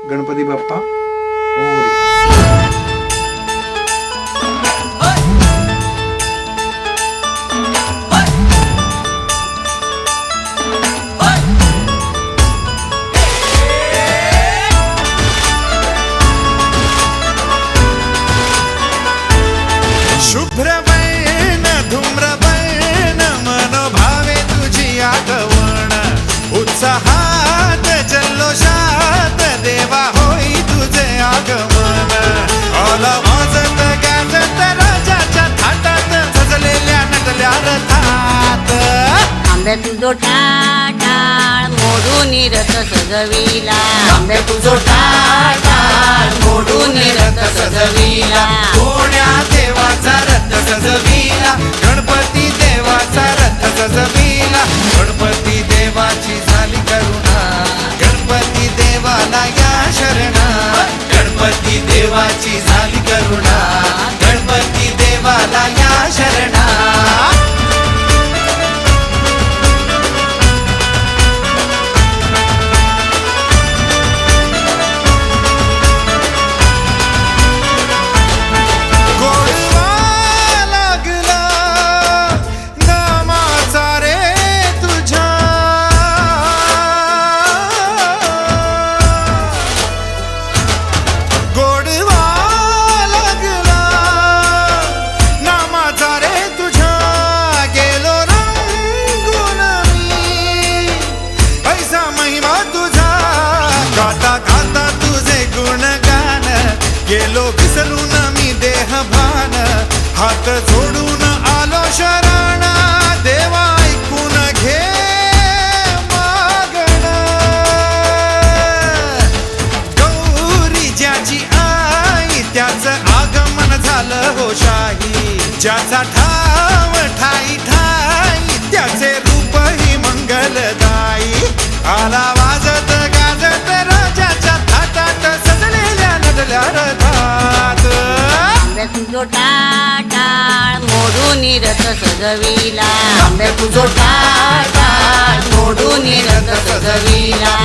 गणपती बाप्पा मोरया. शुभ्रवर्ण धूम्रवर्ण मनोभावे तुझी आठवण उत्साहात जल्लोषात देवा होई तुझे आगमन आला वाजत गाजत राजाच्या थाटात सजलेल्या नटल्या रथात आंब्या तुझो टाळ मोडून रथ सजविला आंब्या तुझो टाळ मोडून रथ सजविला कोण्या देवाचा रथ सजविला गणपती देवाचा रथ सजविला गणपती देवाची झाली करुणा गणपती देवाला या शरणा गणपती देवाची झाली करुणा गणपती देवाला या शरणा गेलो विसरून मी देह भान हात जोडून आलो शरण देवा ऐकून घे मागण गौरी ज्याची आई त्याचं आगमन झालं हो शाही ज्याचा ठाव ठाई ठाई त्याचे रूपही मंगलदायी आला वाजत गाजत राजाच्या थाटात सजलेल्या नटल्या रथात आंब्या तुझो टाळ मोडून रथ सजविला आंब्या तुझो टाळ मोडून रथ सजविला